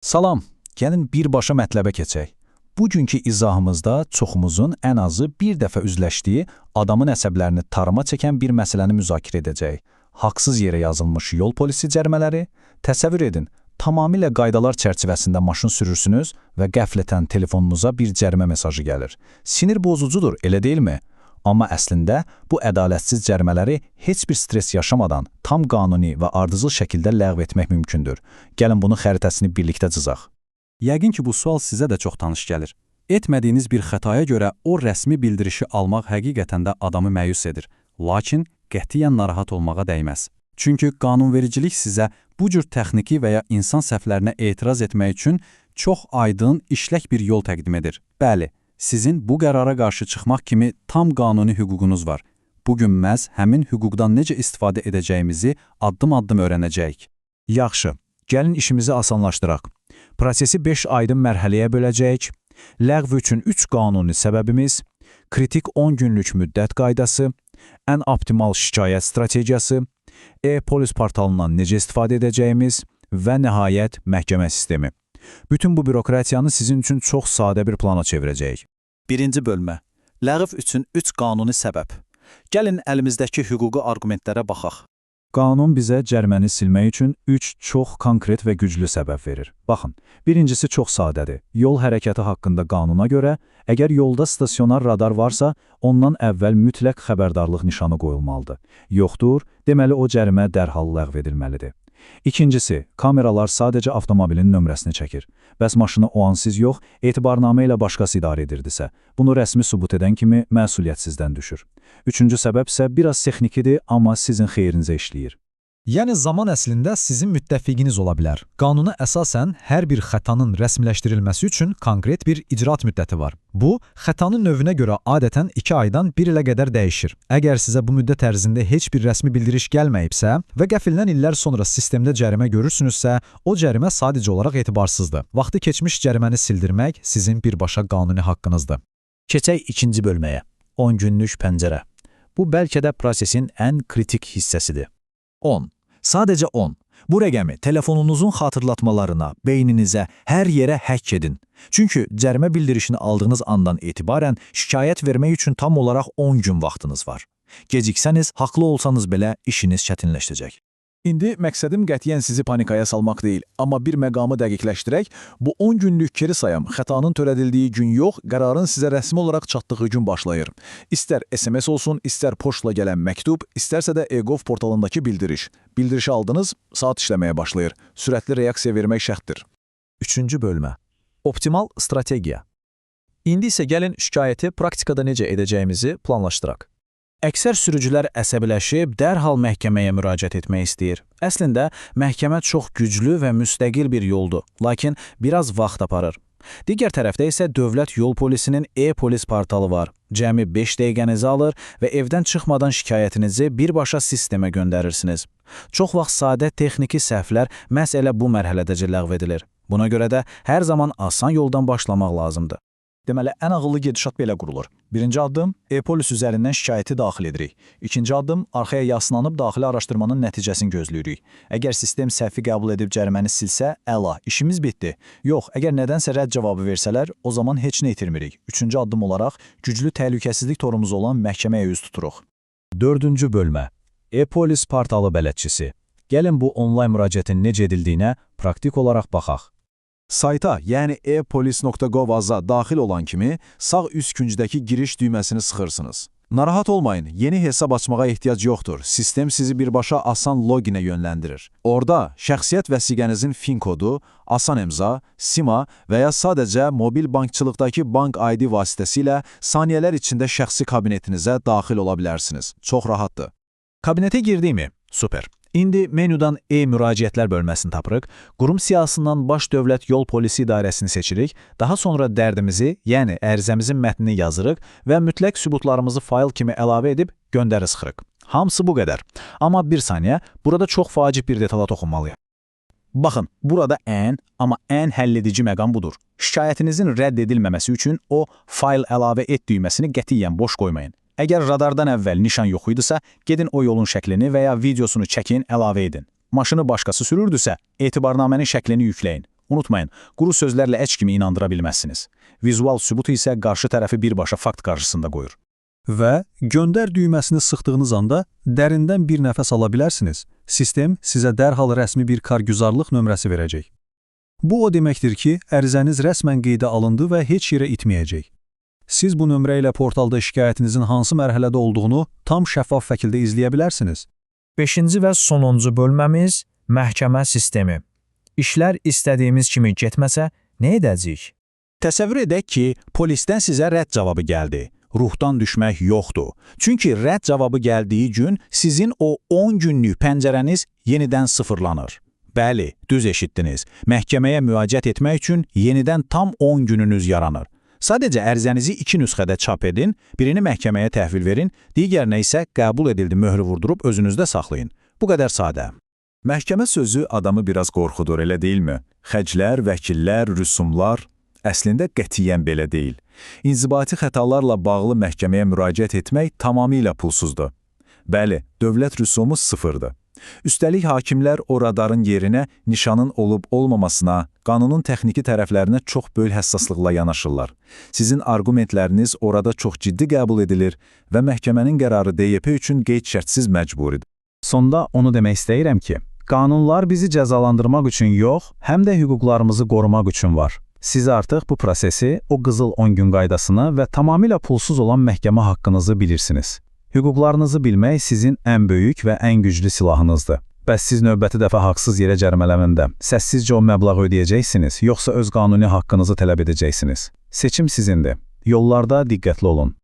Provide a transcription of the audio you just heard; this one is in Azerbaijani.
Salam, gəlin birbaşa mətləbə keçək. Bugünkü izahımızda çoxumuzun ən azı bir dəfə üzləşdiyi, adamın əsəblərini tarıma çəkən bir məsələni müzakirə edəcəyik. Haqsız yerə yazılmış yol polisi cərimələri. Təsəvvür edin, tamamilə qaydalar çərçivəsində maşın sürürsünüz və qəflətən telefonunuza bir cərimə mesajı gəlir. Sinir bozucudur, elə deyilmi? Amma əslində bu ədalətsiz cərimələri heç bir stres yaşamadan tam qanuni və ardıcıl şəkildə ləğv etmək mümkündür. Gəlin bunun xəritəsini birlikdə cızaq. Yəqin ki, bu sual sizə də çox tanış gəlir. Etmədiyiniz bir xətaya görə o rəsmi bildirişi almaq həqiqətən də adamı məyus edir. Lakin qətiyyən narahat olmağa dəyməz. Çünki qanunvericilik sizə bu cür texniki və ya insan səhvlərinə etiraz etmək üçün çox aydın, işlək bir yol təqdim edir. Bəli, sizin bu qərara qarşı çıxmaq kimi tam qanuni hüququnuz var. Bugün məhz həmin hüquqdan necə istifadə edəcəyimizi addım-addım öyrənəcəyik. Yaxşı, gəlin işimizi asanlaşdıraq. Prosesi 5 aydın mərhələyə böləcəyik. Ləğv üçün 3 qanuni səbəbimiz, kritik 10 günlük müddət qaydası, ən optimal şikayət strategiyası, e-polis portalından necə istifadə edəcəyimiz və nəhayət məhkəmə sistemi. Bütün bu bürokratiyanı sizin üçün çox sadə bir plana çevirəcəyik. Birinci bölmə. Ləğv üçün 3 qanuni səbəb. Gəlin əlimizdəki hüquqi arqumentlərə baxaq. Qanun bizə cəriməni silmək üçün 3 çox konkret və güclü səbəb verir. Baxın, birincisi çox sadədir. Yol hərəkəti haqqında qanuna görə, əgər yolda stasionar radar varsa, ondan əvvəl mütləq xəbərdarlıq nişanı qoyulmalıdır. Yoxdur, deməli o cərimə dərhal ləğv edilməlidir. İkincisi, kameralar sadəcə avtomobilin nömrəsini çəkir. Bəs maşını o an siz yox, etibarnamə ilə başqası idarə edirdisə, bunu rəsmi sübut edən kimi məsuliyyət sizdən düşür. Üçüncü səbəb isə biraz texnikidir, amma sizin xeyrinizə işləyir. Yəni zaman əslində sizin müttəfiqiniz ola bilər. Qanuna əsasən hər bir xətanın rəsmiləşdirilməsi üçün konkret bir icraat müddəti var. Bu, xətanın növünə görə adətən 2 aydan 1 ilə qədər dəyişir. Əgər sizə bu müddət ərzində heç bir rəsmi bildiriş gəlməyibsə və qəfildən illər sonra sistemdə cərimə görürsünüzsə, o cərimə sadəcə olaraq etibarsızdır. Vaxtı keçmiş cəriməni sildirmək sizin birbaşa qanuni haqqınızdır. Keçək ikinci bölməyə. 10 günlük pəncərə. Bu bəlkə də prosesin ən kritik hissəsidir. 10. Sadəcə 10. Bu rəqəmi telefonunuzun xatırlatmalarına, beyninizə, hər yerə həkk edin. Çünki cərimə bildirişini aldığınız andan etibarən şikayət vermək üçün tam olaraq 10 gün vaxtınız var. Geciksəniz, haqlı olsanız belə işiniz çətinləşəcək. İndi məqsədim qətiyyən sizi panikaya salmaq deyil, amma bir məqamı dəqiqləşdirək, bu 10 günlük geri sayam xətanın törədildiyi gün yox, qərarın sizə rəsmi olaraq çatdığı gün başlayır. İstər SMS olsun, istər poçtla gələn məktub, istərsə də e-gov portalındakı bildiriş. Bildirişi aldınız, saat işləməyə başlayır. Sürətli reaksiya vermək şərtdir. Üçüncü bölmə. Optimal strategiya. İndi isə gəlin şikayəti praktikada necə edəcəyimizi planlaşdıraq. Əksər sürücülər əsəbiləşib dərhal məhkəməyə müraciət etmək istəyir. Əslində, məhkəmə çox güclü və müstəqil bir yoldur, lakin biraz vaxt aparır. Digər tərəfdə isə dövlət yol polisinin e-polis portalı var. Cəmi 5 dəqiqənizi alır və evdən çıxmadan şikayətinizi birbaşa sistemə göndərirsiniz. Çox vaxt sadə texniki səhvlər məhz elə bu mərhələdəcə ləğv edilir. Buna görə də hər zaman asan yoldan başlamaq lazımdır. Deməli, ən ağıllı gedişat belə qurulur. Birinci addım, e-polis üzərindən şikayəti daxil edirik. İkinci addım, arxaya yaslanıb daxili araşdırmanın nəticəsini gözləyirik. Əgər sistem səhvi qəbul edib cəriməni silsə, əla, işimiz bitdi. Yox, əgər nədənsə rədd cavabı versələr, o zaman heç nə itirmirik. Üçüncü addım olaraq, güclü təhlükəsizlik torumuz olan məhkəməyə üz tuturuq. Dördüncü bölmə. E-polis portalı bələdçisi. Gəlin bu onlayn müraciətin necə edildiyinə praktik olaraq baxaq. Sayta, yəni e-polis.gov.az-a daxil olan kimi sağ üst küncdəki giriş düyməsini sıxırsınız. Narahat olmayın, yeni hesab açmağa ehtiyac yoxdur. Sistem sizi birbaşa asan loginə yönləndirir. Orada şəxsiyyət vəsiqənizin FIN kodu, asan imza, SIMA və ya sadəcə mobil bankçılıqdakı bank ID vasitəsilə saniyələr içində şəxsi kabinetinizə daxil ola bilərsiniz. Çox rahatdır. Kabinetə girdikmi? Super. İndi menyudan e-müraciətlər bölməsini tapırıq, qurum siyahısından Baş Dövlət Yol Polisi İdarəsini seçirik, daha sonra dərdimizi, yəni ərizəmizin mətnini yazırıq və mütləq sübutlarımızı fayl kimi əlavə edib göndəri sıxırıq. Hamısı bu qədər. Amma bir saniyə, burada çox vacib bir detala toxunmalıyıq. Baxın, burada amma ən həlledici məqam budur. Şikayətinizin rədd edilməməsi üçün o fayl əlavə et düyməsini qətiyyən boş qoymayın. Əgər radardan əvvəl nişan yox idisə, gedin o yolun şəklini və ya videosunu çəkin, əlavə edin. Maşını başqası sürürdüsə, etibarnamənin şəklini yükləyin. Unutmayın, quru sözlərlə heç kimi inandıra bilməzsiniz. Vizual sübut isə qarşı tərəfi birbaşa fakt qarşısında qoyur. Və göndər düyməsini sıxdığınız anda dərindən bir nəfəs ala bilərsiniz. Sistem sizə dərhal rəsmi bir kargüzarlıq nömrəsi verəcək. Bu o deməkdir ki, ərizəniz rəsmən qeydə alındı və heç yerə itməyəcək. Siz bu nömrə ilə portalda şikayətinizin hansı mərhələdə olduğunu tam şəffaf şəkildə izləyə bilərsiniz. 5-ci və sonuncu bölməmiz məhkəmə sistemi. İşlər istədiyimiz kimi getməsə, nə edəcəyik? Təsəvvür edək ki, polisdən sizə rədd cavabı gəldi. Ruhdan düşmək yoxdur. Çünki rədd cavabı gəldiyi gün sizin o 10 günlük pəncərəniz yenidən sıfırlanır. Bəli, düz eşitdiniz. Məhkəməyə müraciət etmək üçün yenidən tam 10 gününüz yaranır. Sadəcə ərizənizi 2 nüsxədə çap edin, birini məhkəməyə təhvil verin, digərinə isə qəbul edildi möhrü vurdurub özünüzdə saxlayın. Bu qədər sadə. Məhkəmə sözü adamı biraz qorxudur, elə deyilmi? Xərclər, vəkillər, rüsumlar... Əslində qətiyyən belə deyil. İnzibati xətalarla bağlı məhkəməyə müraciət etmək tamamilə pulsuzdur. Bəli, dövlət rüsumu sıfırdır. Üstəlik hakimlər o radarın yerinə nişanın olub-olmamasına, qanunun texniki tərəflərinə çox böyük həssaslıqla yanaşırlar. Sizin argumentləriniz orada çox ciddi qəbul edilir və məhkəmənin qərarı DYP üçün qeyd-şərtsiz məcburidir. Sonda onu demək istəyirəm ki, qanunlar bizi cəzalandırmaq üçün yox, həm də hüquqlarımızı qorumaq üçün var. Siz artıq bu prosesi, o qızıl 10 gün qaydasını və tamamilə pulsuz olan məhkəmə haqqınızı bilirsiniz. Hüquqlarınızı bilmək sizin ən böyük və ən güclü silahınızdır. Bəs siz növbəti dəfə haqsız yerə cərimələməndə səssizcə o məblağı ödəyəcəksiniz, yoxsa öz qanuni haqqınızı tələb edəcəksiniz? Seçim sizindir. Yollarda diqqətli olun.